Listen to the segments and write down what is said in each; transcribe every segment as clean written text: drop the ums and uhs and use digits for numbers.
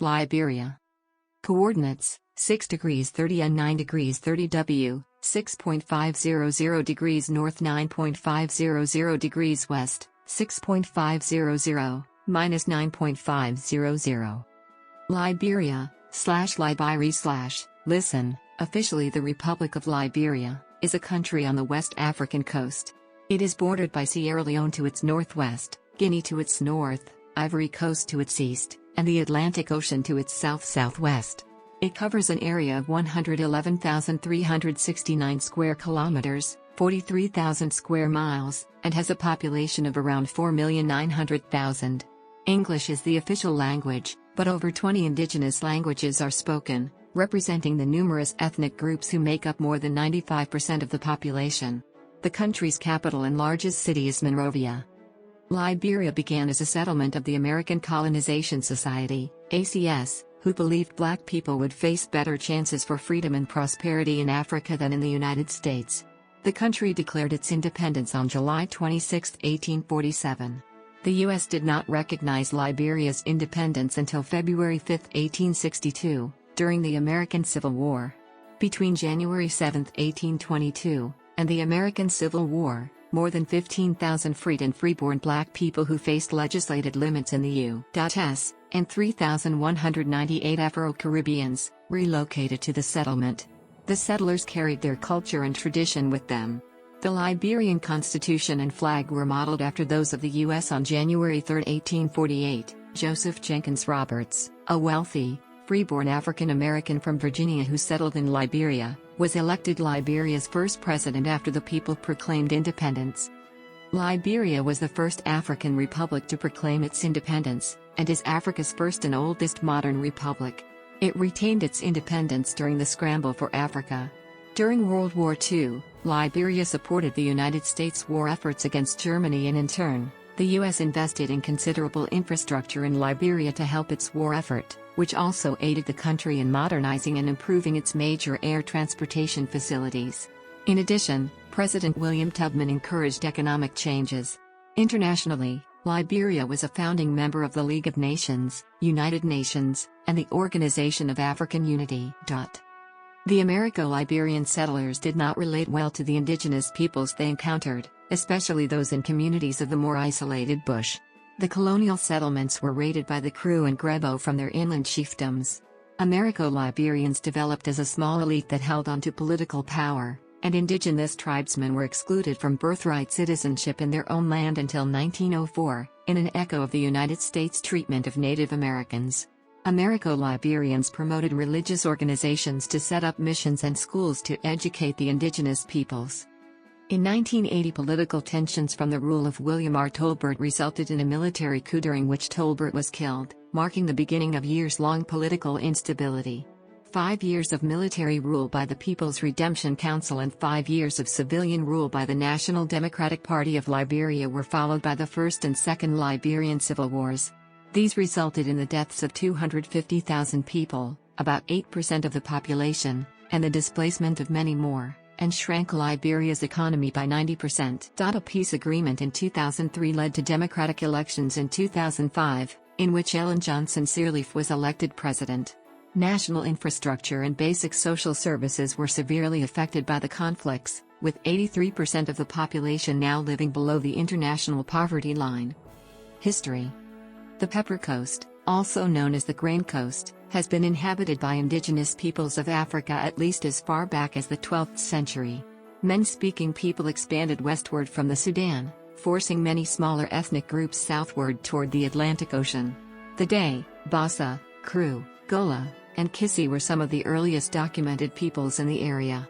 Liberia. Coordinates, 6 degrees 30 and 9 degrees 30 W, 6.500 degrees north 9.500 degrees west, 6.500, minus 9.500. Liberia, laɪʻbɪəriə listen, officially the Republic of Liberia, is a country on the West African coast. It is bordered by Sierra Leone to its northwest, Guinea to its north, Ivory Coast to its east, and the Atlantic Ocean to its south-southwest. It covers an area of 111,369 square kilometers, 43,000 square miles, and has a population of around 4,900,000. English is the official language, but over 20 indigenous languages are spoken, representing the numerous ethnic groups who make up more than 95% of the population. The country's capital and largest city is Monrovia. Liberia began as a settlement of the American Colonization Society, ACS, who believed black people would face better chances for freedom and prosperity in Africa than in the United States. The country declared its independence on July 26, 1847. The U.S. did not recognize Liberia's independence until February 5, 1862, during the American Civil War. Between January 7, 1822, and the American Civil War, more than 15,000 freed and freeborn black people who faced legislated limits in the U.S., and 3,198 Afro-Caribbeans, relocated to the settlement. The settlers carried their culture and tradition with them. The Liberian Constitution and flag were modeled after those of the U.S. On January 3, 1848, Joseph Jenkins Roberts, a wealthy, freeborn African American from Virginia who settled in Liberia, was elected Liberia's first president after the people proclaimed independence. Liberia was the first African republic to proclaim its independence, and is Africa's first and oldest modern republic. It retained its independence during the scramble for Africa. During World War II, Liberia supported the United States' war efforts against Germany, and in turn, the U.S. invested in considerable infrastructure in Liberia to help its war effort, which also aided the country in modernizing and improving its major air transportation facilities. In addition, President William Tubman encouraged economic changes. Internationally, Liberia was a founding member of the League of Nations, United Nations, and the Organization of African Unity. The Americo-Liberian settlers did not relate well to the indigenous peoples they encountered, especially those in communities of the more isolated bush. The colonial settlements were raided by the Kru and Grebo from their inland chiefdoms. Americo-Liberians developed as a small elite that held on to political power, and indigenous tribesmen were excluded from birthright citizenship in their own land until 1904, in an echo of the United States' treatment of Native Americans. Americo-Liberians promoted religious organizations to set up missions and schools to educate the indigenous peoples. In 1980, political tensions from the rule of William R. Tolbert resulted in a military coup during which Tolbert was killed, marking the beginning of years-long political instability. 5 years of military rule by the People's Redemption Council and 5 years of civilian rule by the National Democratic Party of Liberia were followed by the First and Second Liberian Civil Wars. These resulted in the deaths of 250,000 people, about 8% of the population, and the displacement of many more, and shrank Liberia's economy by 90%. A peace agreement in 2003 led to democratic elections in 2005, in which Ellen Johnson Sirleaf was elected president. National infrastructure and basic social services were severely affected by the conflicts, with 83% of the population now living below the international poverty line. History. The Pepper Coast, also known as the Grain Coast, has been inhabited by indigenous peoples of Africa at least as far back as the 12th century. Men-speaking people expanded westward from the Sudan, forcing many smaller ethnic groups southward toward the Atlantic Ocean. The Day, Bassa, Kru, Gola, and Kissi were some of the earliest documented peoples in the area.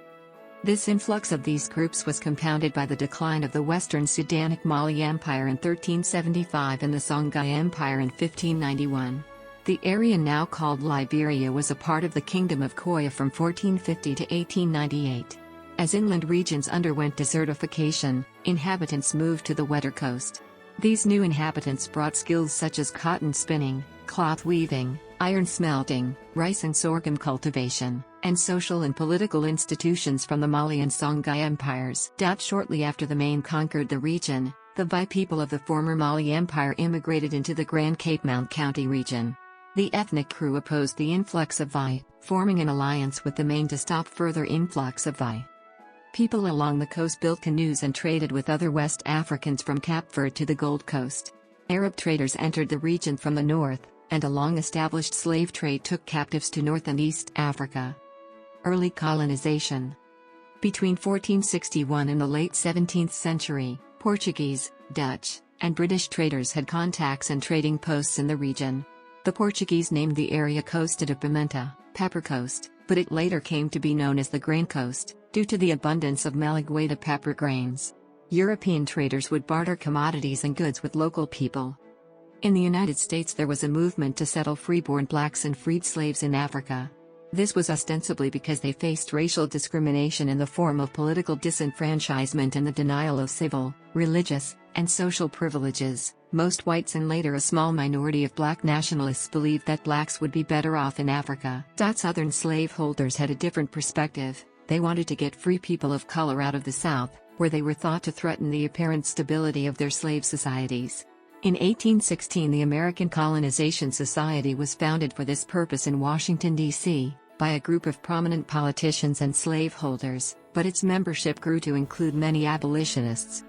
This influx of these groups was compounded by the decline of the Western Sudanic Mali Empire in 1375 and the Songhai Empire in 1591. The area now called Liberia was a part of the Kingdom of Koya from 1450 to 1898. As inland regions underwent desertification, inhabitants moved to the wetter coast. These new inhabitants brought skills such as cotton spinning, cloth weaving, iron smelting, rice and sorghum cultivation, and social and political institutions from the Mali and Songhai empires. Shortly after the Maine conquered the region, the Vai people of the former Mali Empire immigrated into the Grand Cape Mount County region. The ethnic crew opposed the influx of Vai, forming an alliance with the Maine to stop further influx of Vai. People along the coast built canoes and traded with other West Africans from Cape Verde to the Gold Coast. Arab traders entered the region from the north, and a long-established slave trade took captives to North and East Africa. Early colonization. Between 1461 and the late 17th century, Portuguese, Dutch, and British traders had contacts and trading posts in the region. The Portuguese named the area Costa de Pimenta, Pepper Coast, but it later came to be known as the Grain Coast, due to the abundance of Malagueta pepper grains. European traders would barter commodities and goods with local people. In the United States there was a movement to settle freeborn blacks and freed slaves in Africa. This was ostensibly because they faced racial discrimination in the form of political disenfranchisement and the denial of civil, religious, and social privileges. Most whites and later a small minority of black nationalists believed that blacks would be better off in Africa. Southern slaveholders had a different perspective. They wanted to get free people of color out of the South, where they were thought to threaten the apparent stability of their slave societies. In 1816 the American Colonization Society was founded for this purpose in Washington, D.C., by a group of prominent politicians and slaveholders, but its membership grew to include many abolitionists.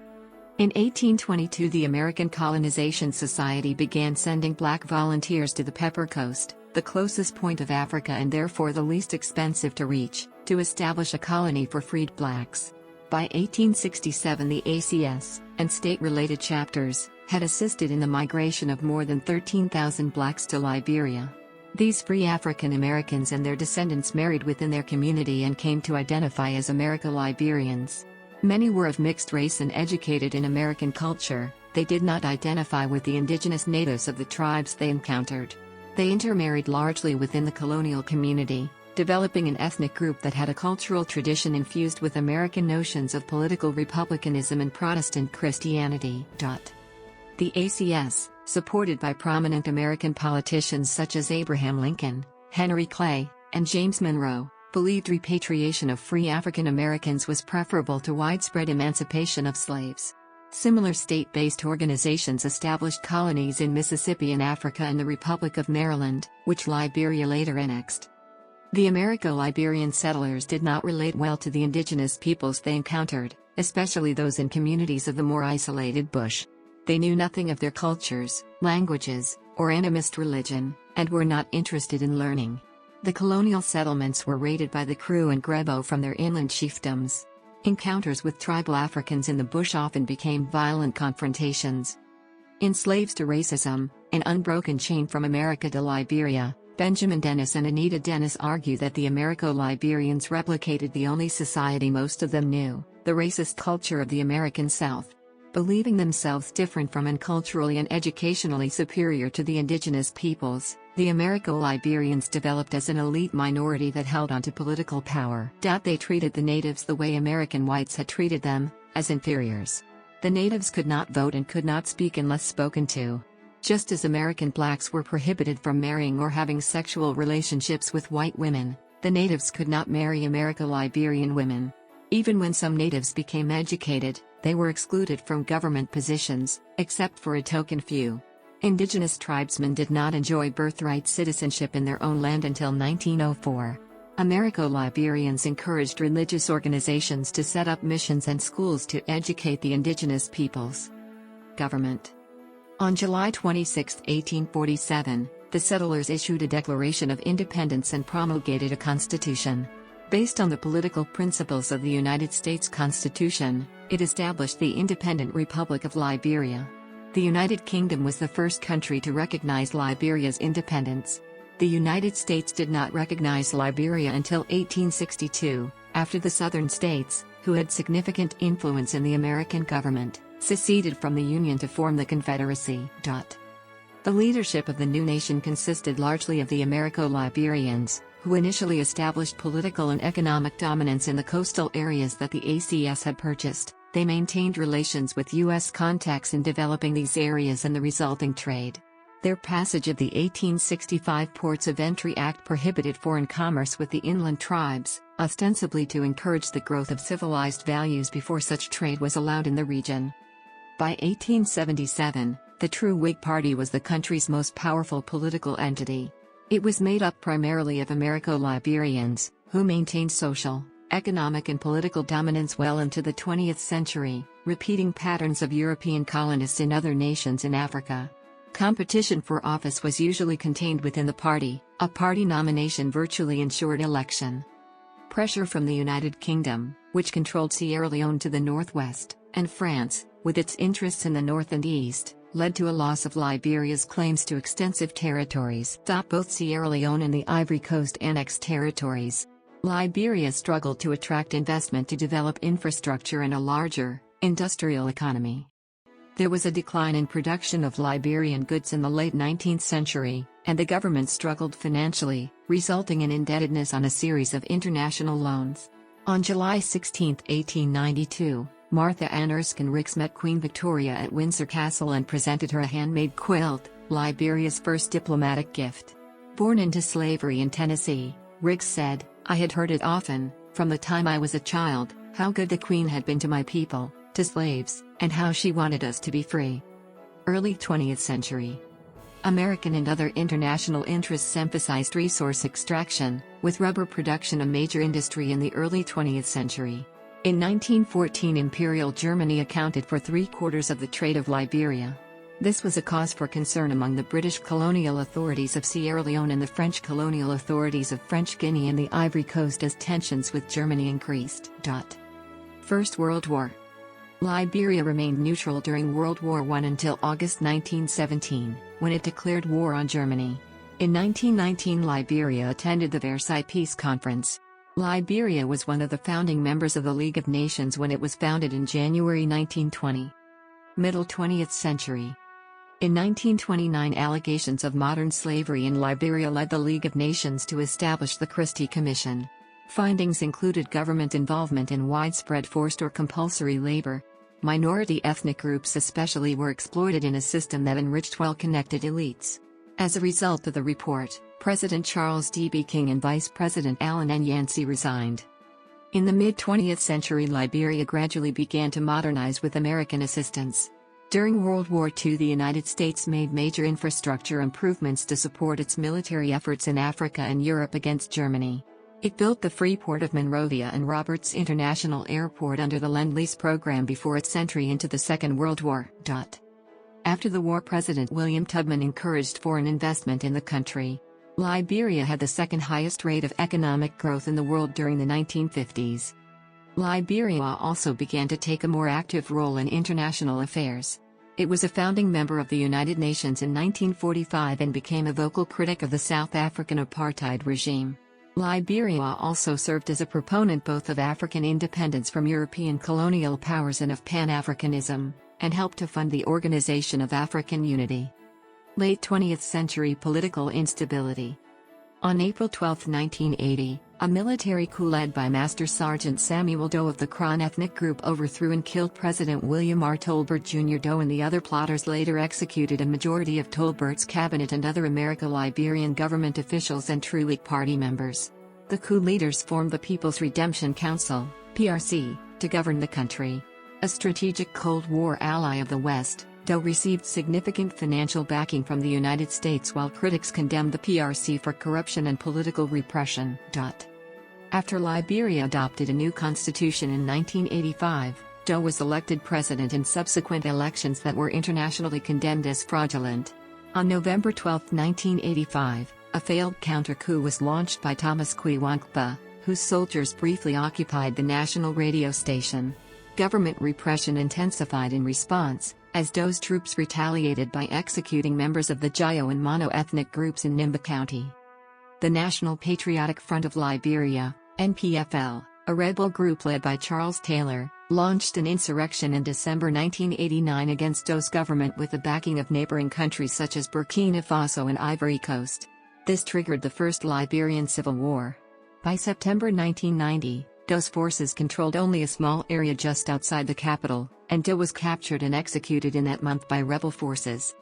In 1822 the American Colonization Society began sending black volunteers to the Pepper Coast, the closest point of Africa and therefore the least expensive to reach, to establish a colony for freed blacks. By 1867 the ACS, and state-related chapters, had assisted in the migration of more than 13,000 blacks to Liberia. These free African Americans and their descendants married within their community and came to identify as Americo-Liberians. Many were of mixed race and educated in American culture. They did not identify with the indigenous natives of the tribes they encountered. They intermarried largely within the colonial community, developing an ethnic group that had a cultural tradition infused with American notions of political republicanism and Protestant Christianity. The ACS, supported by prominent American politicians such as Abraham Lincoln, Henry Clay, and James Monroe, believed repatriation of free African Americans was preferable to widespread emancipation of slaves. Similar state-based organizations established colonies in Mississippi and Africa and the Republic of Maryland, which Liberia later annexed. The Americo-Liberian settlers did not relate well to the indigenous peoples they encountered, especially those in communities of the more isolated bush. They knew nothing of their cultures, languages, or animist religion, and were not interested in learning. The colonial settlements were raided by the Kru and Grebo from their inland chiefdoms. Encounters with tribal Africans in the bush often became violent confrontations. In Slaves to Racism, An Unbroken Chain from America to Liberia, Benjamin Dennis and Anita Dennis argue that the Americo-Liberians replicated the only society most of them knew, the racist culture of the American South. Believing themselves different from and culturally and educationally superior to the indigenous peoples, the Americo-Liberians developed as an elite minority that held on to political power. They treated the natives the way American whites had treated them, as inferiors. The natives could not vote and could not speak unless spoken to. Just as American blacks were prohibited from marrying or having sexual relationships with white women, the natives could not marry Americo-Liberian women. Even when some natives became educated, they were excluded from government positions, except for a token few. Indigenous tribesmen did not enjoy birthright citizenship in their own land until 1904. Americo-Liberians encouraged religious organizations to set up missions and schools to educate the indigenous peoples. Government. On July 26, 1847, the settlers issued a Declaration of Independence and promulgated a constitution. Based on the political principles of the United States Constitution, it established the independent Republic of Liberia. The United Kingdom was the first country to recognize Liberia's independence. The United States did not recognize Liberia until 1862, after the southern states, who had significant influence in the American government, seceded from the Union to form the Confederacy. The leadership of the new nation consisted largely of the Americo-Liberians, who initially established political and economic dominance in the coastal areas that the ACS had purchased. They maintained relations with U.S. contacts in developing these areas and the resulting trade. Their passage of the 1865 Ports of Entry Act prohibited foreign commerce with the inland tribes, ostensibly to encourage the growth of civilized values before such trade was allowed in the region. By 1877, The true Whig Party was the country's most powerful political entity. It was made up primarily of Americo-Liberians, who maintained social, economic and political dominance well into the 20th century, repeating patterns of European colonists in other nations in Africa. Competition for office was usually contained within the party. A party nomination virtually ensured election. Pressure from the United Kingdom, which controlled Sierra Leone to the northwest, and France, with its interests in the north and east, led to a loss of Liberia's claims to extensive territories. Both Sierra Leone and the Ivory Coast annexed territories. Liberia struggled to attract investment to develop infrastructure and a larger, industrial economy. There was a decline in production of Liberian goods in the late 19th century, and the government struggled financially, resulting in indebtedness on a series of international loans. On July 16, 1892, Martha Ann Erskine Ricks met Queen Victoria at Windsor Castle and presented her a handmade quilt, Liberia's first diplomatic gift. Born into slavery in Tennessee, Ricks said, "I had heard it often, from the time I was a child, how good the Queen had been to my people, to slaves, and how she wanted us to be free." Early 20th century. American and other international interests emphasized resource extraction, with rubber production a major industry in the early 20th century. In 1914, Imperial Germany accounted for 3/4 of the trade of Liberia. This was a cause for concern among the British colonial authorities of Sierra Leone and the French colonial authorities of French Guinea and the Ivory Coast as tensions with Germany increased. First World War. Liberia remained neutral during World War I until August 1917, when it declared war on Germany. In 1919, Liberia attended the Versailles Peace Conference. Liberia was one of the founding members of the League of Nations when it was founded in January 1920. Middle 20th century. In 1929, allegations of modern slavery in Liberia led the League of Nations to establish the Christie Commission. Findings included government involvement in widespread forced or compulsory labor. Minority ethnic groups especially were exploited in a system that enriched well-connected elites. As a result of the report, President Charles D.B. King and Vice President Allen N. Yancey resigned. In the mid-20th century, Liberia gradually began to modernize with American assistance. During World War II, the United States made major infrastructure improvements to support its military efforts in Africa and Europe against Germany. It built the free port of Monrovia and Roberts International Airport under the Lend-Lease program before its entry into the Second World War. After the war, President William Tubman encouraged foreign investment in the country. Liberia had the second highest rate of economic growth in the world during the 1950s. Liberia also began to take a more active role in international affairs. It was a founding member of the United Nations in 1945 and became a vocal critic of the South African apartheid regime. Liberia also served as a proponent both of African independence from European colonial powers and of Pan-Africanism, and helped to fund the Organization of African Unity. Late 20th century political instability. On April 12, 1980, a military coup led by Master Sergeant Samuel Doe of the Kron ethnic group overthrew and killed President William R. Tolbert Jr. Doe and the other plotters later executed a majority of Tolbert's cabinet and other Liberian government officials and true Whig Party members. The coup leaders formed the People's Redemption Council, PRC, to govern the country. A strategic Cold War ally of the West, Doe received significant financial backing from the United States while critics condemned the PRC for corruption and political repression. After Liberia adopted a new constitution in 1985, Doe was elected president in subsequent elections that were internationally condemned as fraudulent. On November 12, 1985, a failed counter-coup was launched by Thomas Kwiwankpa, whose soldiers briefly occupied the national radio station. Government repression intensified in response, as Doe's troops retaliated by executing members of the Jayo and Mono ethnic groups in Nimba County. The National Patriotic Front of Liberia, NPFL, a rebel group led by Charles Taylor, launched an insurrection in December 1989 against Doe's government with the backing of neighboring countries such as Burkina Faso and Ivory Coast. This triggered the First Liberian Civil War. By September 1990, Doe's forces controlled only a small area just outside the capital, and Doe was captured and executed in that month by rebel forces.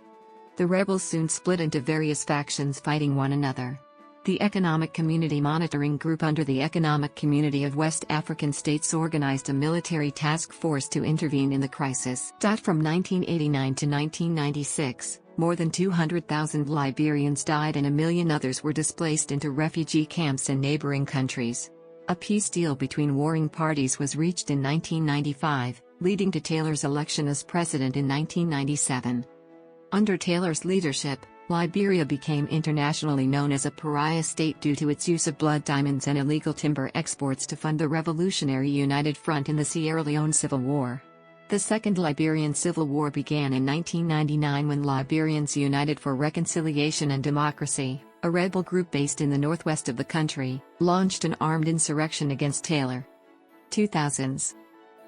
The rebels soon split into various factions fighting one another. The Economic Community Monitoring Group under the Economic Community of West African States organized a military task force to intervene in the crisis. From 1989 to 1996, more than 200,000 Liberians died and 1 million others were displaced into refugee camps in neighboring countries. A peace deal between warring parties was reached in 1995, leading to Taylor's election as president in 1997. Under Taylor's leadership, Liberia became internationally known as a pariah state due to its use of blood diamonds and illegal timber exports to fund the Revolutionary United Front in the Sierra Leone Civil War. The Second Liberian Civil War began in 1999 when Liberians United for Reconciliation and Democracy, a rebel group based in the northwest of the country, launched an armed insurrection against Taylor. 2000s.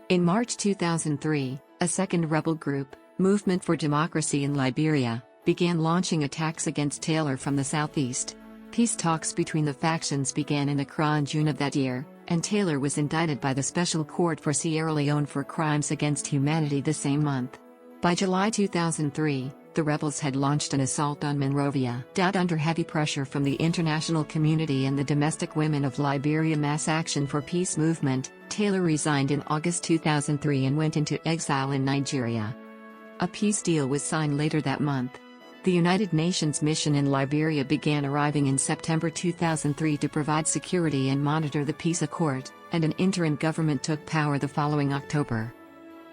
In March 2003, a second rebel group, Movement for Democracy in Liberia, began launching attacks against Taylor from the southeast. Peace talks between the factions began in Accra in June of that year, and Taylor was indicted by the Special Court for Sierra Leone for crimes against humanity the same month. By July 2003, the rebels had launched an assault on Monrovia. Under heavy pressure from the international community and the domestic women of Liberia Mass Action for Peace movement, Taylor resigned in August 2003 and went into exile in Nigeria. A peace deal was signed later that month. The United Nations mission in Liberia began arriving in September 2003 to provide security and monitor the peace accord, and an interim government took power the following October.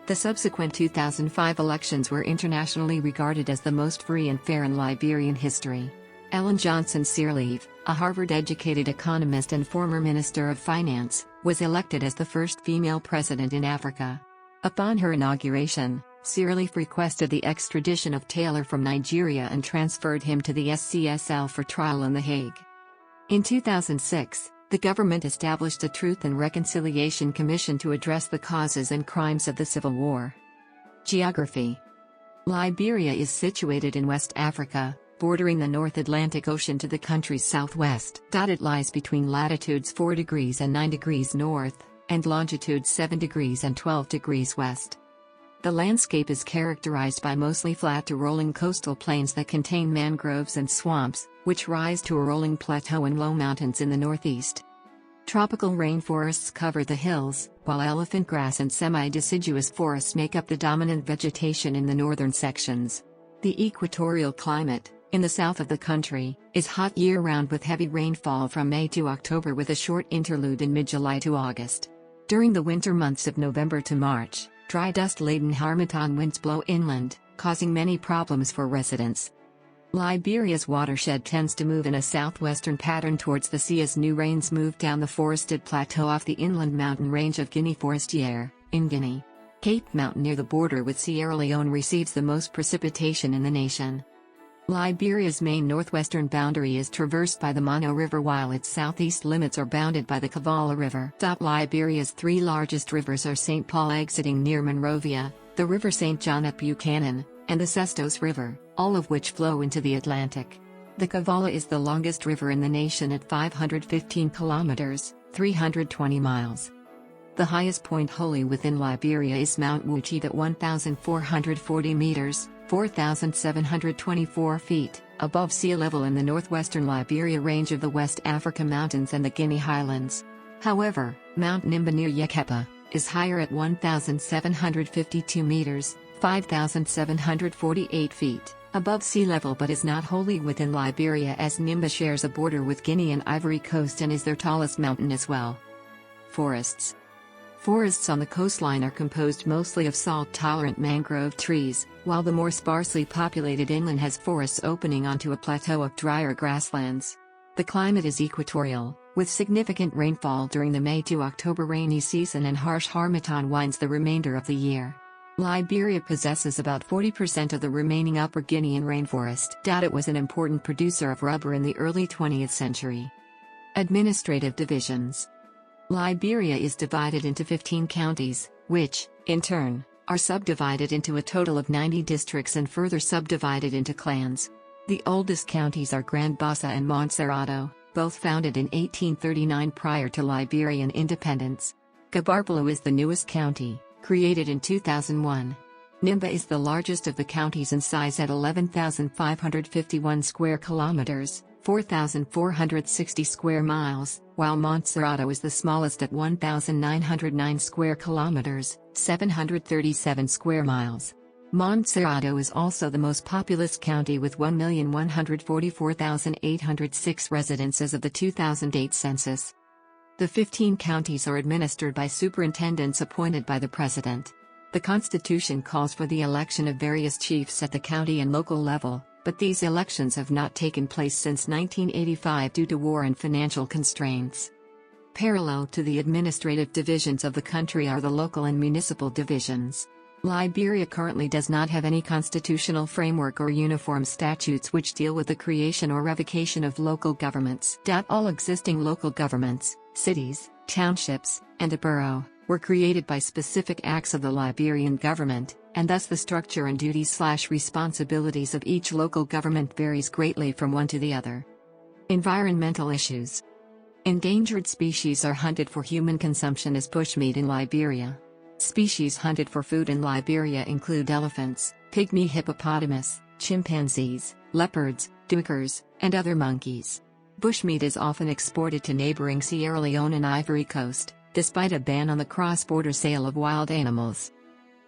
The subsequent 2005 elections were internationally regarded as the most free and fair in Liberian history. Ellen Johnson Sirleaf, a Harvard-educated economist and former Minister of Finance, was elected as the first female president in Africa. Upon her inauguration, Sirleaf requested the extradition of Taylor from Nigeria and transferred him to the SCSL for trial in The Hague. In 2006, the government established a Truth and Reconciliation Commission to address the causes and crimes of the Civil War. Geography. Liberia is situated in West Africa, bordering the North Atlantic Ocean to the country's southwest. It lies between latitudes 4 degrees and 9 degrees north, and longitudes 7 degrees and 12 degrees west. The landscape is characterized by mostly flat to rolling coastal plains that contain mangroves and swamps, which rise to a rolling plateau and low mountains in the northeast. Tropical rainforests cover the hills, while elephant grass and semi-deciduous forests make up the dominant vegetation in the northern sections. The equatorial climate, in the south of the country, is hot year-round with heavy rainfall from May to October with a short interlude in mid-July to August. During the winter months of November to March, dry dust-laden harmattan winds blow inland, causing many problems for residents. Liberia's watershed tends to move in a southwestern pattern towards the sea as new rains move down the forested plateau off the inland mountain range of Guinea Forestière, in Guinea. Cape Mountain near the border with Sierra Leone receives the most precipitation in the nation. Liberia's main northwestern boundary is traversed by the Mono River while its southeast limits are bounded by the Kavala River. Liberia's 3 largest rivers are St. Paul exiting near Monrovia, the River St. John at Buchanan, and the Sestos River, all of which flow into the Atlantic. The Kavala is the longest river in the nation at 515 kilometers, 320 miles. The highest point wholly within Liberia is Mount Wuchit at 1,440 meters, 4,724 feet, above sea level in the northwestern Liberia range of the West Africa Mountains and the Guinea Highlands. However, Mount Nimba near Yekepa is higher at 1,752 meters, 5,748 feet, above sea level but is not wholly within Liberia as Nimba shares a border with Guinea and Ivory Coast and is their tallest mountain as well. Forests. Forests on the coastline are composed mostly of salt-tolerant mangrove trees, while the more sparsely populated inland has forests opening onto a plateau of drier grasslands. The climate is equatorial, with significant rainfall during the May to October rainy season and harsh harmattan winds the remainder of the year. Liberia possesses about 40% of the remaining Upper Guinean rainforest. It was an important producer of rubber in the early 20th century. Administrative divisions. Liberia is divided into 15 counties, which, in turn, are subdivided into a total of 90 districts and further subdivided into clans. The oldest counties are Grand Bassa and Montserrado, both founded in 1839 prior to Liberian independence. Kabarbalo is the newest county, created in 2001. Nimba is the largest of the counties in size at 11,551 square kilometers, 4,460 square miles, while Montserrado is the smallest at 1,909 square kilometers, 737 square miles. Montserrado is also the most populous county with 1,144,806 residents as of the 2008 census. The 15 counties are administered by superintendents appointed by the president. The Constitution calls for the election of various chiefs at the county and local level, but these elections have not taken place since 1985 due to war and financial constraints. Parallel to the administrative divisions of the country are the local and municipal divisions. Liberia currently does not have any constitutional framework or uniform statutes which deal with the creation or revocation of local governments. All existing local governments, cities, townships, and a borough, were created by specific acts of the Liberian government, and thus the structure and duties/responsibilities of each local government varies greatly from one to the other. Environmental issues. Endangered species are hunted for human consumption as bushmeat in Liberia. Species hunted for food in Liberia include elephants, pygmy hippopotamus, chimpanzees, leopards, duikers, and other monkeys. Bushmeat is often exported to neighboring Sierra Leone and Ivory Coast, despite a ban on the cross-border sale of wild animals.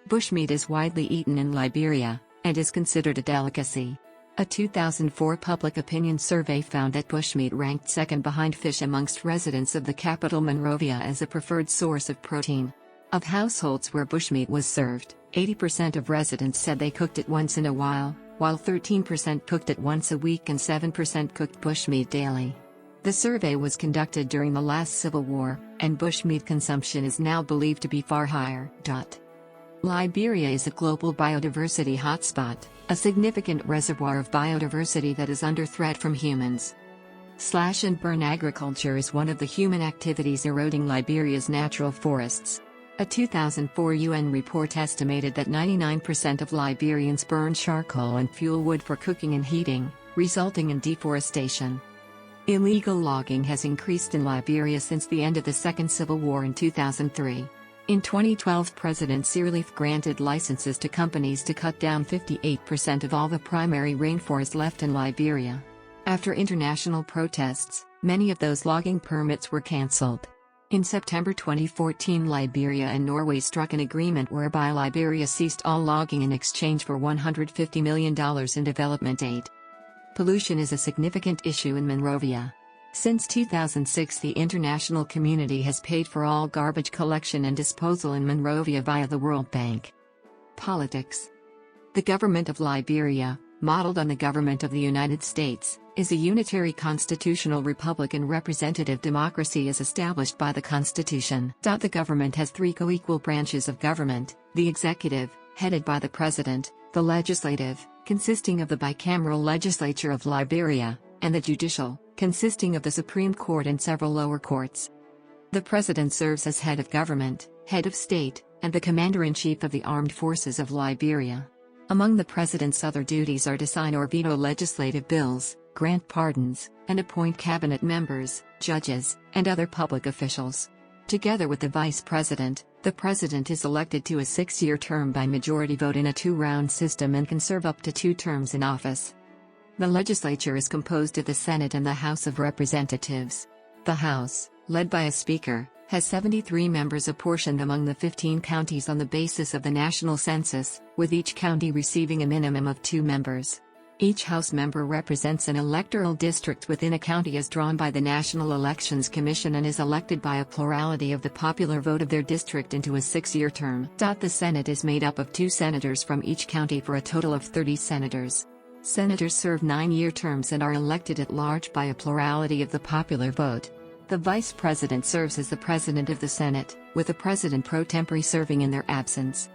Bushmeat is widely eaten in Liberia, and is considered a delicacy. A 2004 public opinion survey found that bushmeat ranked second behind fish amongst residents of the capital Monrovia as a preferred source of protein. Of households where bushmeat was served, 80% of residents said they cooked it once in a while 13% cooked it once a week and 7% cooked bushmeat daily. The survey was conducted during the last civil war, and bushmeat consumption is now believed to be far higher. Liberia is a global biodiversity hotspot, a significant reservoir of biodiversity that is under threat from humans. Slash-and-burn agriculture is one of the human activities eroding Liberia's natural forests. A 2004 UN report estimated that 99% of Liberians burn charcoal and fuel wood for cooking and heating, resulting in deforestation. Illegal logging has increased in Liberia since the end of the Second Civil War in 2003. In 2012, President Sirleaf granted licenses to companies to cut down 58% of all the primary rainforest left in Liberia. After international protests, many of those logging permits were cancelled. In September 2014, Liberia and Norway struck an agreement whereby Liberia ceased all logging in exchange for $150 million in development aid. Pollution is a significant issue in Monrovia. Since 2006, the international community has paid for all garbage collection and disposal in Monrovia via the World Bank. Politics. The government of Liberia, modeled on the government of the United States, is a unitary constitutional republic and representative democracy as established by the Constitution. The government has three co-equal branches of government: the executive, headed by the president; the legislative, consisting of the bicameral legislature of Liberia; and the judicial, consisting of the Supreme Court and several lower courts. The president serves as head of government, head of state, and the commander-in-chief of the armed forces of Liberia. Among the president's other duties are to sign or veto legislative bills, grant pardons, and appoint cabinet members, judges, and other public officials. Together with the vice president, the president is elected to a 6-year term by majority vote in a 2-round system and can serve up to 2 terms in office. The legislature is composed of the Senate and the House of Representatives. The House, led by a speaker, has 73 members apportioned among the 15 counties on the basis of the national census, with each county receiving a minimum of 2 members. Each House member represents an electoral district within a county as drawn by the National Elections Commission and is elected by a plurality of the popular vote of their district into a 6-year term. The Senate is made up of 2 senators from each county for a total of 30 senators. Senators serve 9-year terms and are elected at large by a plurality of the popular vote. The vice president serves as the president of the Senate, with the president pro tempore serving in their absence.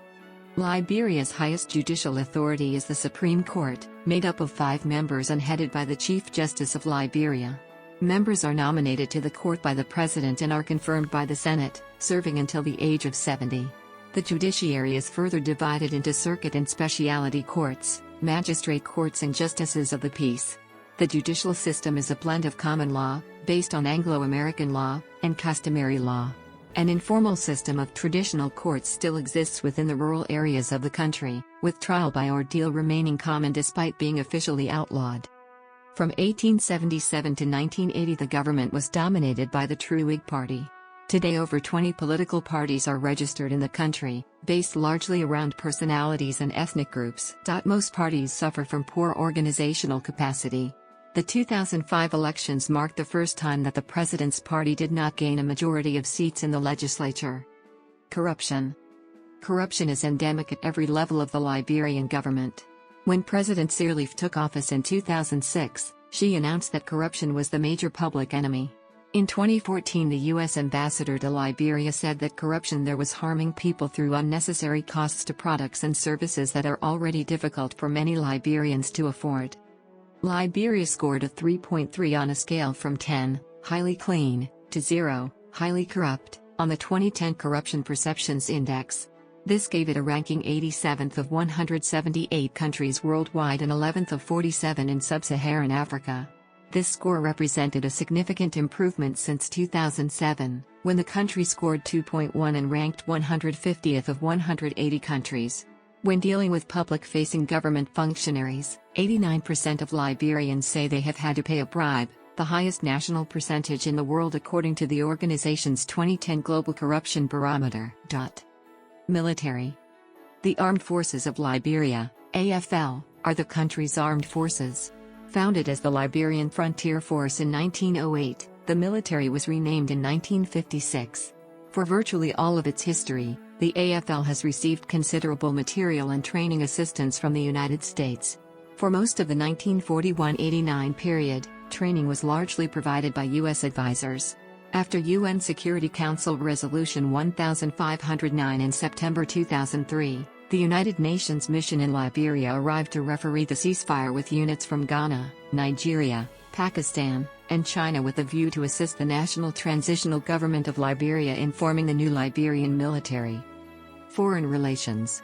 Liberia's highest judicial authority is the Supreme Court, made up of 5 members and headed by the Chief Justice of Liberia. Members are nominated to the court by the president and are confirmed by the Senate, serving until the age of 70. The judiciary is further divided into circuit and specialty courts, magistrate courts and justices of the peace. The judicial system is a blend of common law, based on Anglo-American law, and customary law. An informal system of traditional courts still exists within the rural areas of the country, with trial by ordeal remaining common despite being officially outlawed. From 1877 to 1980 the government was dominated by the True Whig Party. Today over 20 political parties are registered in the country, based largely around personalities and ethnic groups. Most parties suffer from poor organizational capacity. The 2005 elections marked the first time that the president's party did not gain a majority of seats in the legislature. Corruption. Corruption is endemic at every level of the Liberian government. When President Sirleaf took office in 2006, she announced that corruption was the major public enemy. In 2014 the U.S. ambassador to Liberia said that corruption there was harming people through unnecessary costs to products and services that are already difficult for many Liberians to afford. Liberia scored a 3.3 on a scale from 10, highly clean, to 0, highly corrupt, on the 2010 Corruption Perceptions Index. This gave it a ranking 87th of 178 countries worldwide and 11th of 47 in sub-Saharan Africa. This score represented a significant improvement since 2007, when the country scored 2.1 and ranked 150th of 180 countries. When dealing with public-facing government functionaries, 89% of Liberians say they have had to pay a bribe, the highest national percentage in the world according to the organization's 2010 Global Corruption Barometer. Military. The Armed Forces of Liberia, AFL, are the country's armed forces. Founded as the Liberian Frontier Force in 1908, the military was renamed in 1956. For virtually all of its history, the AFL has received considerable material and training assistance from the United States. For most of the 1941-89 period, training was largely provided by U.S. advisors. After UN Security Council Resolution 1509 in September 2003, the United Nations mission in Liberia arrived to referee the ceasefire with units from Ghana, Nigeria, Pakistan, and China with a view to assist the National Transitional Government of Liberia in forming the new Liberian military. Foreign relations.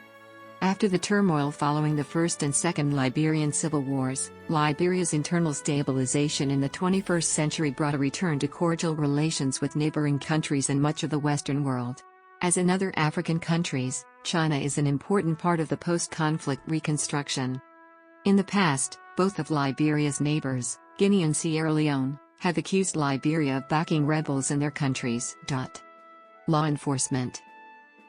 After the turmoil following the First and Second Liberian Civil Wars, Liberia's internal stabilization in the 21st century brought a return to cordial relations with neighboring countries and much of the Western world. As in other African countries, China is an important part of the post-conflict reconstruction. In the past, both of Liberia's neighbors, Guinea and Sierra Leone, have accused Liberia of backing rebels in their countries. Law enforcement.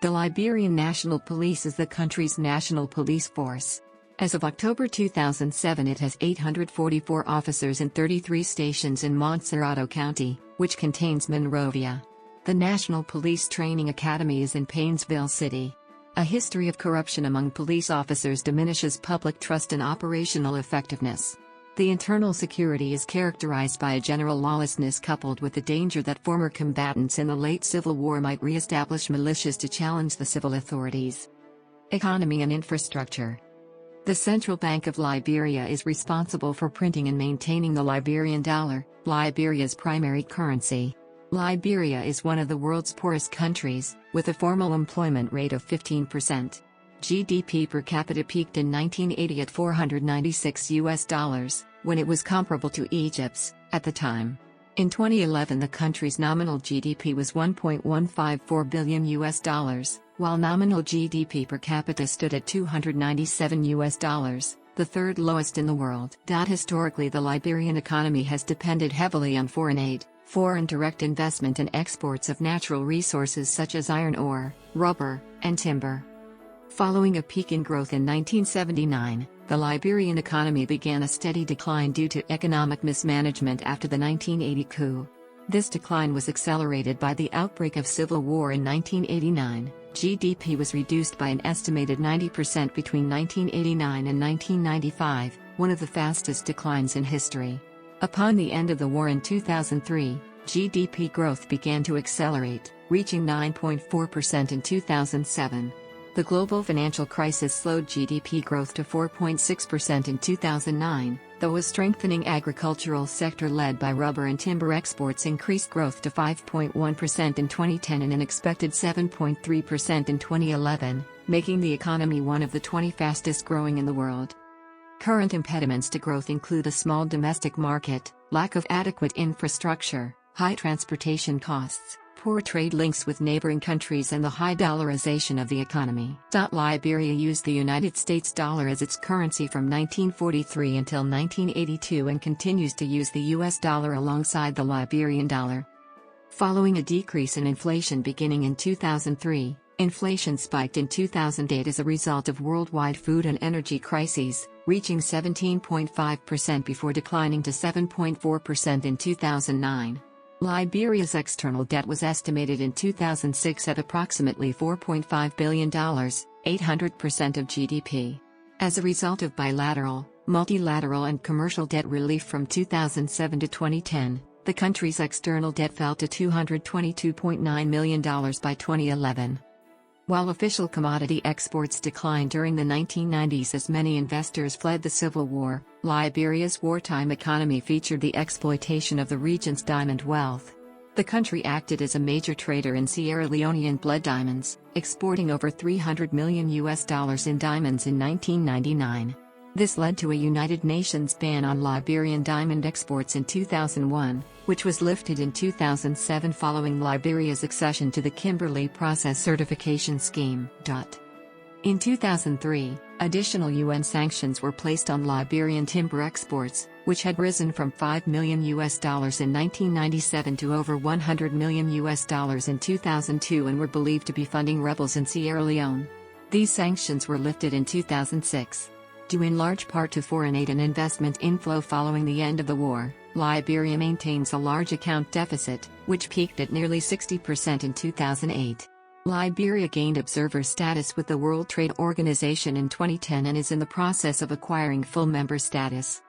The Liberian National Police is the country's national police force. As of October 2007 it has 844 officers in 33 stations in Montserrado County, which contains Monrovia. The National Police Training Academy is in Painesville City. A history of corruption among police officers diminishes public trust and operational effectiveness. The internal security is characterized by a general lawlessness coupled with the danger that former combatants in the late Civil War might re-establish militias to challenge the civil authorities. Economy and infrastructure. The Central Bank of Liberia is responsible for printing and maintaining the Liberian dollar, Liberia's primary currency. Liberia is one of the world's poorest countries, with a formal employment rate of 15%. GDP per capita peaked in 1980 at $496, when it was comparable to Egypt's, at the time. In 2011 the country's nominal GDP was $1.154 billion, while nominal GDP per capita stood at $297, the third lowest in the world. Historically the Liberian economy has depended heavily on foreign aid, foreign direct investment and exports of natural resources such as iron ore, rubber, and timber. Following a peak in growth in 1979, the Liberian economy began a steady decline due to economic mismanagement after the 1980 coup. This decline was accelerated by the outbreak of civil war in 1989. GDP was reduced by an estimated 90% between 1989 and 1995, one of the fastest declines in history. Upon the end of the war in 2003, GDP growth began to accelerate, reaching 9.4% in 2007. The global financial crisis slowed GDP growth to 4.6% in 2009, though a strengthening agricultural sector led by rubber and timber exports increased growth to 5.1% in 2010 and an expected 7.3% in 2011, making the economy one of the 20 fastest growing in the world. Current impediments to growth include a small domestic market, lack of adequate infrastructure, high transportation costs, poor trade links with neighboring countries and the high dollarization of the economy. Liberia used the United States dollar as its currency from 1943 until 1982 and continues to use the US dollar alongside the Liberian dollar. Following a decrease in inflation beginning in 2003, inflation spiked in 2008 as a result of worldwide food and energy crises, reaching 17.5% before declining to 7.4% in 2009. Liberia's external debt was estimated in 2006 at approximately $4.5 billion, 800% of GDP. As a result of bilateral, multilateral and commercial debt relief from 2007 to 2010, the country's external debt fell to $222.9 million by 2011. While official commodity exports declined during the 1990s as many investors fled the civil war, Liberia's wartime economy featured the exploitation of the region's diamond wealth. The country acted as a major trader in Sierra Leonean blood diamonds, exporting over $300 million in diamonds in 1999. This led to a United Nations ban on Liberian diamond exports in 2001, which was lifted in 2007 following Liberia's accession to the Kimberley Process Certification Scheme. In 2003, additional UN sanctions were placed on Liberian timber exports, which had risen from $5 million in 1997 to over $100 million in 2002 and were believed to be funding rebels in Sierra Leone. These sanctions were lifted in 2006. Due in large part to foreign aid and investment inflow following the end of the war, Liberia maintains a large account deficit, which peaked at nearly 60% in 2008. Liberia gained observer status with the World Trade Organization in 2010 and is in the process of acquiring full member status.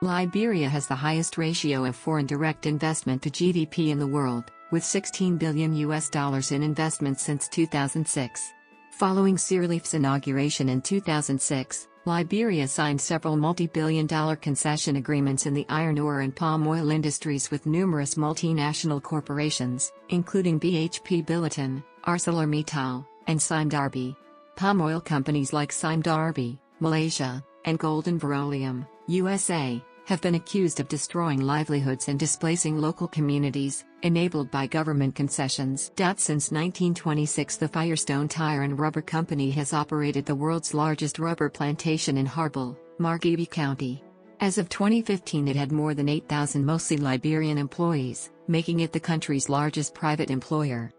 Liberia has the highest ratio of foreign direct investment to GDP in the world, with $16 billion in investments since 2006. Following Sirleaf's inauguration in 2006, Liberia signed several multi-billion-dollar concession agreements in the iron ore and palm oil industries with numerous multinational corporations, including BHP Billiton, ArcelorMittal, and Sime Darby. Palm oil companies like Sime Darby, Malaysia, and Golden Petroleum, USA, have been accused of destroying livelihoods and displacing local communities, enabled by government concessions. Since 1926, the Firestone Tire and Rubber Company has operated the world's largest rubber plantation in Harbel, Margibi County. As of 2015, it had more than 8,000 mostly Liberian employees, making it the country's largest private employer.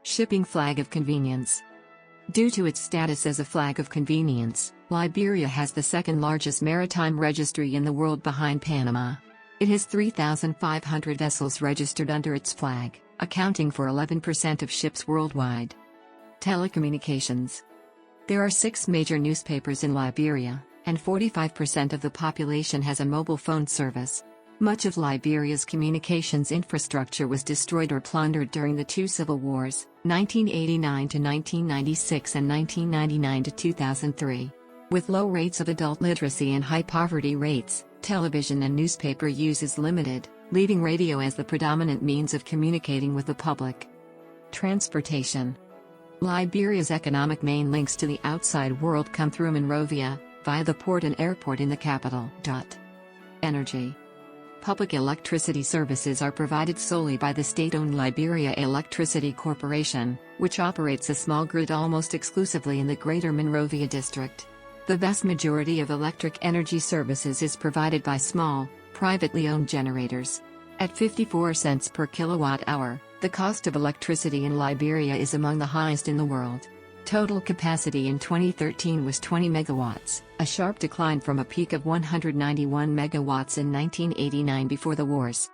Shipping flag of convenience. Due to its status as a flag of convenience, Liberia has the second largest maritime registry in the world behind Panama. It has 3,500 vessels registered under its flag, accounting for 11% of ships worldwide. Telecommunications. There are 6 major newspapers in Liberia, and 45% of the population has a mobile phone service. Much of Liberia's communications infrastructure was destroyed or plundered during the 2 civil wars, 1989 to 1996 and 1999 to 2003. With low rates of adult literacy and high poverty rates, television and newspaper use is limited, leaving radio as the predominant means of communicating with the public. Transportation. Liberia's economic main links to the outside world come through Monrovia, via the port and airport in the capital. Energy. Public electricity services are provided solely by the state-owned Liberia Electricity Corporation, which operates a small grid almost exclusively in the Greater Monrovia district. The vast majority of electric energy services is provided by small, privately owned generators. At 54 cents per kilowatt-hour, the cost of electricity in Liberia is among the highest in the world. Total capacity in 2013 was 20 megawatts, a sharp decline from a peak of 191 megawatts in 1989 before the wars.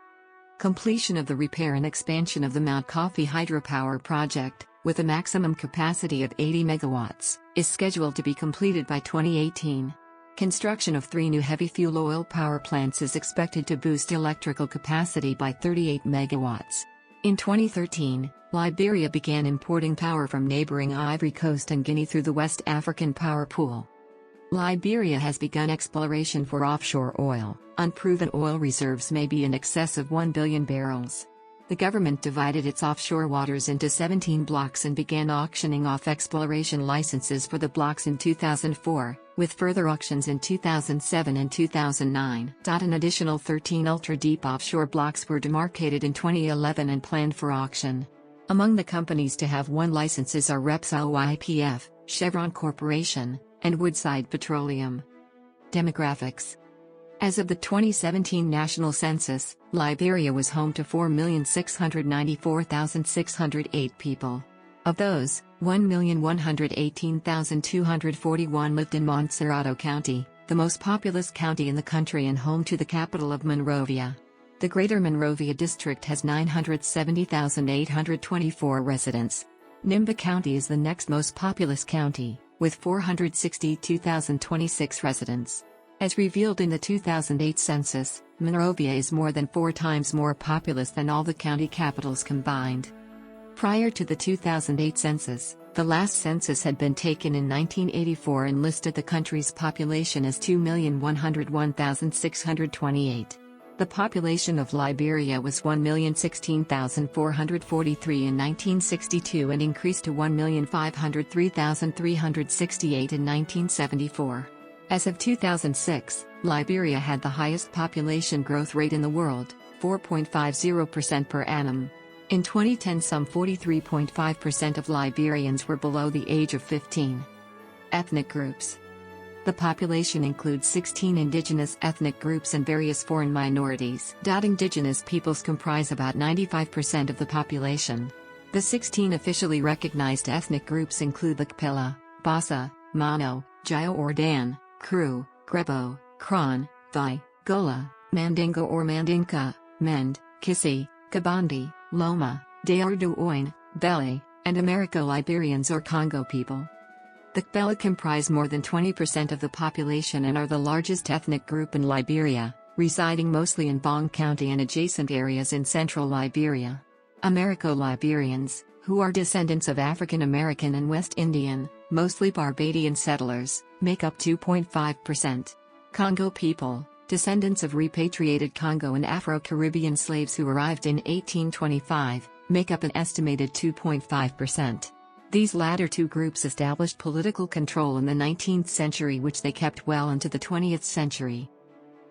Completion of the repair and expansion of the Mount Coffee hydropower project, with a maximum capacity of 80 megawatts, is scheduled to be completed by 2018. Construction of 3 new heavy fuel oil power plants is expected to boost electrical capacity by 38 megawatts. In 2013, Liberia began importing power from neighboring Ivory Coast and Guinea through the West African Power Pool. Liberia has begun exploration for offshore oil. Unproven oil reserves may be in excess of 1 billion barrels. The government divided its offshore waters into 17 blocks and began auctioning off exploration licenses for the blocks in 2004, with further auctions in 2007 and 2009. An additional 13 ultra-deep offshore blocks were demarcated in 2011 and planned for auction. Among the companies to have won licenses are Repsol YPF, Chevron Corporation, and Woodside Petroleum. Demographics. As of the 2017 national census, Liberia was home to 4,694,608 people. Of those, 1,118,241 lived in Montserrado County, the most populous county in the country and home to the capital of Monrovia. The Greater Monrovia District has 970,824 residents. Nimba County is the next most populous county, with 462,026 residents. As revealed in the 2008 census, Monrovia is more than 4 times more populous than all the county capitals combined. Prior to the 2008 census, the last census had been taken in 1984 and listed the country's population as 2,101,628. The population of Liberia was 1,016,443 in 1962 and increased to 1,503,368 in 1974. As of 2006, Liberia had the highest population growth rate in the world, 4.50% per annum. In 2010, some 43.5% of Liberians were below the age of 15. Ethnic groups. The population includes 16 indigenous ethnic groups and various foreign minorities. Indigenous peoples comprise about 95% of the population. The 16 officially recognized ethnic groups include the Kpela, Bassa, Mano, Jio or Dan, Kru, Grebo, Kron, Thai, Gola, Mandingo or Mandinka, Mend, Kissi, Kabandi, Loma, Daorduoin, Bele, and Americo-Liberians or Congo people. The Kpela comprise more than 20% of the population and are the largest ethnic group in Liberia, residing mostly in Bong County and adjacent areas in central Liberia. Americo-Liberians, who are descendants of African American and West Indian, mostly Barbadian settlers, make up 2.5%. Congo people, descendants of repatriated Congo and Afro-Caribbean slaves who arrived in 1825, make up an estimated 2.5%. These latter two groups established political control in the 19th century, which they kept well into the 20th century.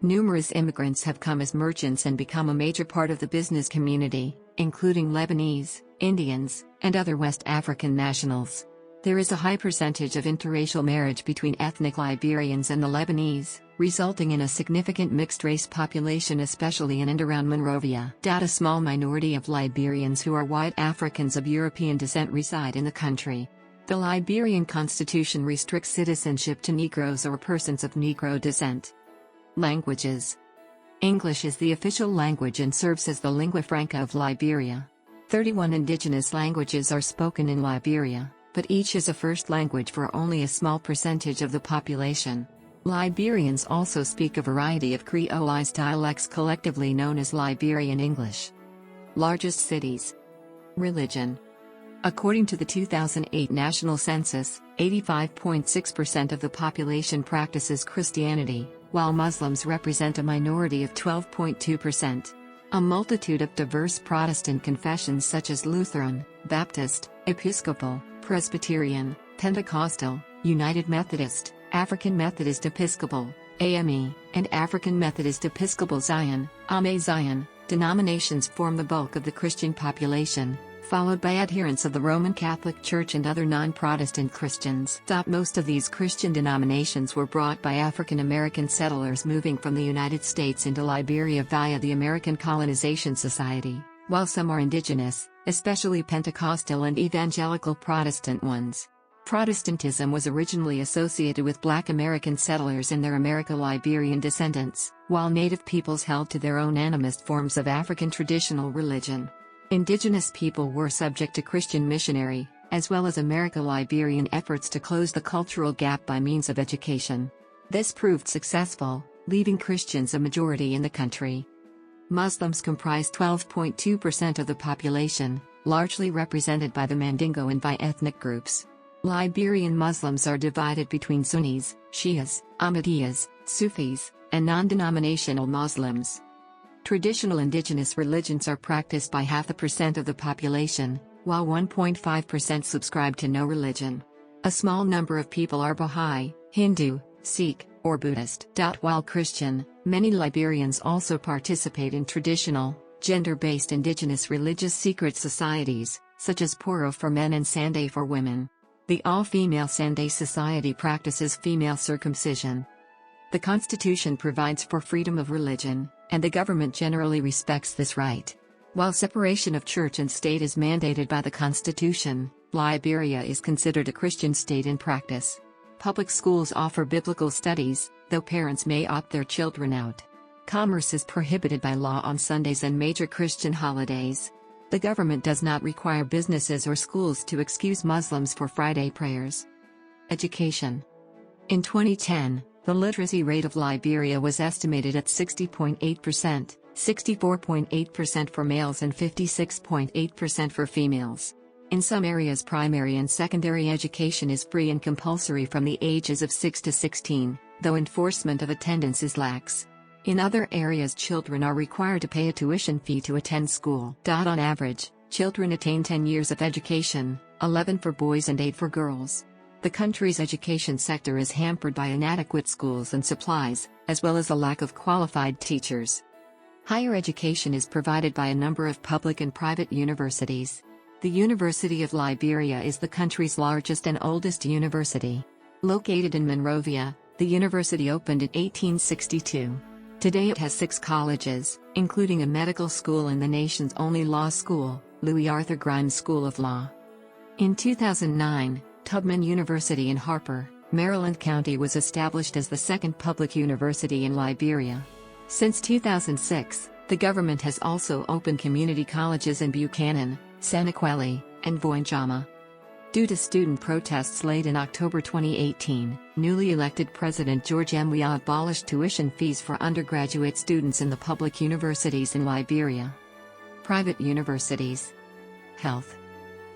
Numerous immigrants have come as merchants and become a major part of the business community, including Lebanese, Indians, and other West African nationals. There is a high percentage of interracial marriage between ethnic Liberians and the Lebanese, resulting in a significant mixed-race population especially in and around Monrovia. A small minority of Liberians who are white Africans of European descent reside in the country. The Liberian constitution restricts citizenship to Negroes or persons of Negro descent. Languages. English is the official language and serves as the lingua franca of Liberia. 31 indigenous languages are spoken in Liberia, but each is a first language for only a small percentage of the population. Liberians also speak a variety of Creolized dialects collectively known as Liberian English. Largest cities. Religion. According to the 2008 national census, 85.6% of the population practices Christianity, while Muslims represent a minority of 12.2%. A multitude of diverse Protestant confessions such as Lutheran, Baptist, Episcopal, Presbyterian, Pentecostal, United Methodist, African Methodist Episcopal, AME, and African Methodist Episcopal Zion, AME Zion, denominations form the bulk of the Christian population, followed by adherents of the Roman Catholic Church and other non-Protestant Christians. Most of these Christian denominations were brought by African American settlers moving from the United States into Liberia via the American Colonization Society, while some are indigenous, especially Pentecostal and Evangelical Protestant ones. Protestantism was originally associated with Black American settlers and their Americo-Liberian descendants, while Native peoples held to their own animist forms of African traditional religion. Indigenous people were subject to Christian missionary, as well as Americo-Liberian efforts to close the cultural gap by means of education. This proved successful, leaving Christians a majority in the country. Muslims comprise 12.2% of the population, largely represented by the Mandingo and by ethnic groups. Liberian Muslims are divided between Sunnis, Shias, Ahmadiyas, Sufis, and non-denominational Muslims. Traditional indigenous religions are practiced by 0.5% of the population, while 1.5% subscribe to no religion. A small number of people are Baha'i, Hindu, Sikh, or Buddhist. While Christian, many Liberians also participate in traditional, gender-based indigenous religious secret societies, such as Poro for men and Sande for women. The all-female Sande society practices female circumcision. The Constitution provides for freedom of religion, and the government generally respects this right. While separation of church and state is mandated by the Constitution, Liberia is considered a Christian state in practice. Public schools offer biblical studies, though parents may opt their children out. Commerce is prohibited by law on Sundays and major Christian holidays. The government does not require businesses or schools to excuse Muslims for Friday prayers. Education. In 2010, the literacy rate of Liberia was estimated at 60.8%, 64.8% for males and 56.8% for females. In some areas, primary and secondary education is free and compulsory from the ages of 6 to 16, though enforcement of attendance is lax. In other areas, children are required to pay a tuition fee to attend school. On average, children attain 10 years of education, 11 for boys and 8 for girls. The country's education sector is hampered by inadequate schools and supplies, as well as a lack of qualified teachers. Higher education is provided by a number of public and private universities. The University of Liberia is the country's largest and oldest university. Located in Monrovia, the university opened in 1862. Today it has 6 colleges, including a medical school and the nation's only law school, Louis Arthur Grimes School of Law. In 2009, Tubman University in Harper, Maryland County was established as the second public university in Liberia. Since 2006, the government has also opened community colleges in Buchanan, Sanaquelli, and Voinjama. Due to student protests late in October 2018, newly elected President George M. Weah abolished tuition fees for undergraduate students in the public universities in Liberia. Private universities. Health.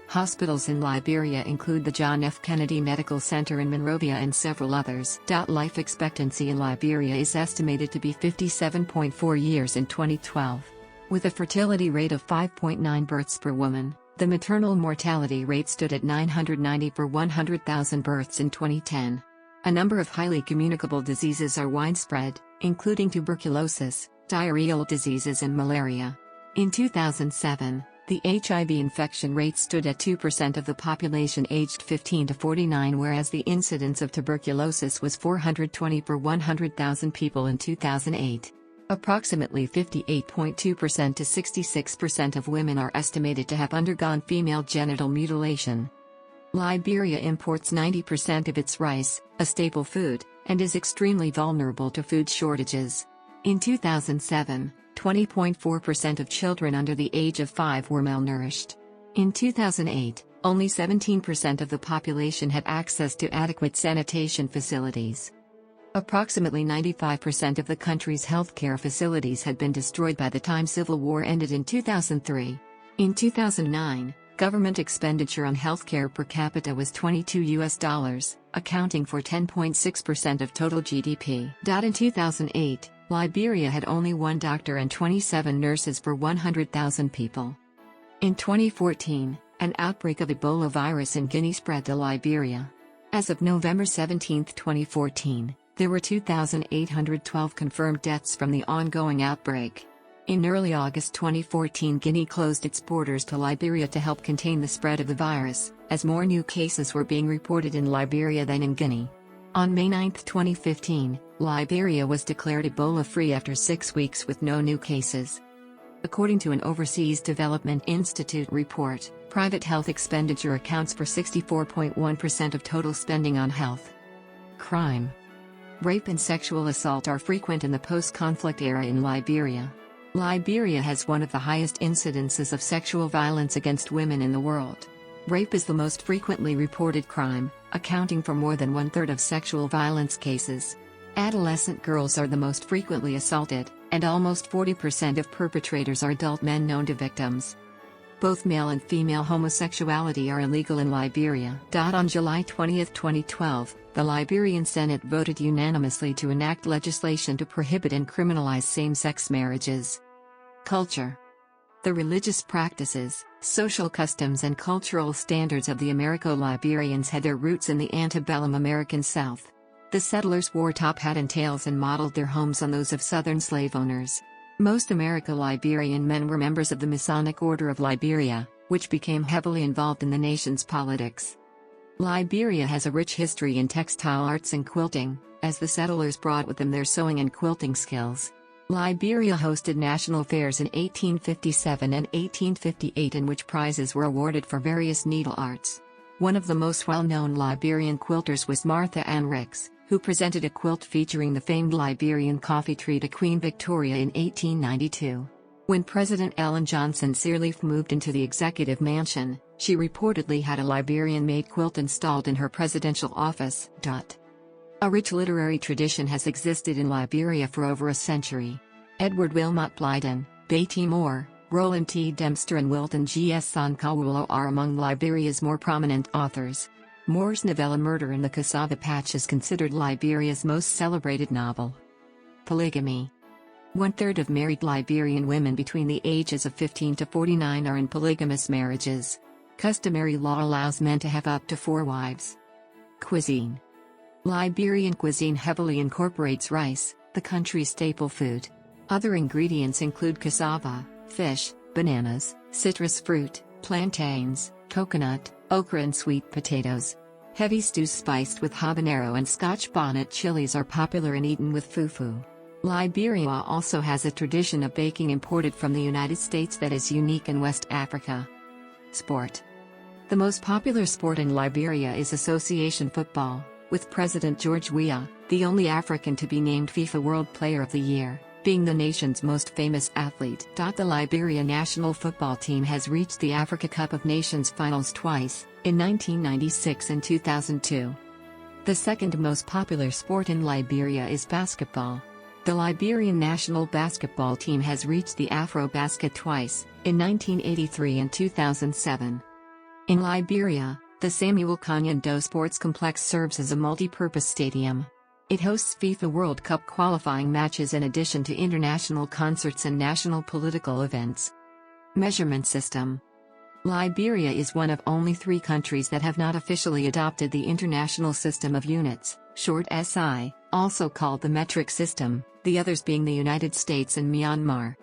Hospitals in Liberia include the John F. Kennedy Medical Center in Monrovia and several others. Life expectancy in Liberia is estimated to be 57.4 years in 2012. With a fertility rate of 5.9 births per woman, the maternal mortality rate stood at 990 per 100,000 births in 2010. A number of highly communicable diseases are widespread, including tuberculosis, diarrheal diseases and malaria. In 2007, the HIV infection rate stood at 2% of the population aged 15 to 49, whereas the incidence of tuberculosis was 420 per 100,000 people in 2008. Approximately 58.2% to 66% of women are estimated to have undergone female genital mutilation. Liberia imports 90% of its rice, a staple food, and is extremely vulnerable to food shortages. In 2007, 20.4% of children under the age of 5 were malnourished. In 2008, only 17% of the population had access to adequate sanitation facilities. Approximately 95% of the country's healthcare facilities had been destroyed by the time civil war ended in 2003. In 2009, government expenditure on healthcare per capita was $22, accounting for 10.6% of total GDP. In 2008, Liberia had only 1 doctor and 27 nurses per 100,000 people. In 2014, an outbreak of Ebola virus in Guinea spread to Liberia. As of November 17, 2014, there were 2,812 confirmed deaths from the ongoing outbreak. In early August 2014, Guinea closed its borders to Liberia to help contain the spread of the virus, as more new cases were being reported in Liberia than in Guinea. On May 9, 2015, Liberia was declared Ebola-free after 6 weeks with no new cases. According to an Overseas Development Institute report, private health expenditure accounts for 64.1% of total spending on health. Crime. Rape and sexual assault are frequent in the post-conflict era in Liberia. Liberia has one of the highest incidences of sexual violence against women in the world. Rape is the most frequently reported crime, accounting for more than 1/3 of sexual violence cases. Adolescent girls are the most frequently assaulted, and almost 40% of perpetrators are adult men known to victims. Both male and female homosexuality are illegal in Liberia. On July 20, 2012, the Liberian Senate voted unanimously to enact legislation to prohibit and criminalize same-sex marriages. Culture. The religious practices, social customs and cultural standards of the Americo-Liberians had their roots in the antebellum American South. The settlers wore top hat and tails and modeled their homes on those of Southern slave owners. Most Americo-Liberian men were members of the Masonic Order of Liberia, which became heavily involved in the nation's politics. Liberia has a rich history in textile arts and quilting, as the settlers brought with them their sewing and quilting skills. Liberia hosted national fairs in 1857 and 1858 in which prizes were awarded for various needle arts. One of the most well-known Liberian quilters was Martha Ann Ricks, who presented a quilt featuring the famed Liberian coffee tree to Queen Victoria in 1892. When President Ellen Johnson Sirleaf moved into the executive mansion, she reportedly had a Liberian-made quilt installed in her presidential office. A rich literary tradition has existed in Liberia for over a century. Edward Wilmot Blyden, Betty Moore, Roland T. Dempster and Wilton G. S. Sankawulo are among Liberia's more prominent authors. Moore's novella Murder in the Cassava Patch is considered Liberia's most celebrated novel. Polygamy. One-third of married Liberian women between the ages of 15 to 49 are in polygamous marriages. Customary law allows men to have up to 4 wives. Cuisine. Liberian cuisine heavily incorporates rice, the country's staple food. Other ingredients include cassava, fish, bananas, citrus fruit, plantains, coconut, okra and sweet potatoes. Heavy stews spiced with habanero and Scotch bonnet chilies are popular and eaten with fufu. Liberia also has a tradition of baking imported from the United States that is unique in West Africa. Sport. The most popular sport in Liberia is association football, with President George Weah, the only African to be named FIFA World Player of the Year, being the nation's most famous athlete. The Liberia national football team has reached the Africa Cup of Nations finals twice, in 1996 and 2002. The second most popular sport in Liberia is basketball. The Liberian national basketball team has reached the AfroBasket twice, in 1983 and 2007. In Liberia, the Samuel Kanyando Sports Complex serves as a multi-purpose stadium. It hosts FIFA World Cup qualifying matches in addition to international concerts and national political events. Measurement system. Liberia is one of only 3 countries that have not officially adopted the International System of Units, short SI, also called the metric system, the others being the United States and Myanmar.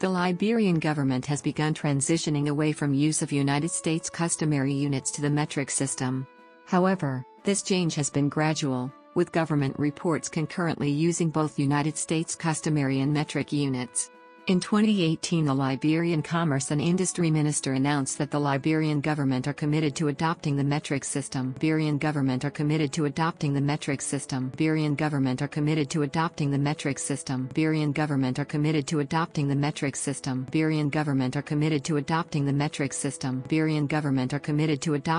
The Liberian government has begun transitioning away from use of United States customary units to the metric system. However, this change has been gradual, with government reports concurrently using both United States customary and metric units. In 2018, the Liberian Commerce and Industry Minister announced that the Liberian government are committed to adopting the metric system. Liberian government are committed to adopting the metric system. Liberian government are committed to adopting the metric system. Liberian government are committed to adopting the metric system. Liberian government are committed to adopting the metric system. Liberian government are committed to adopting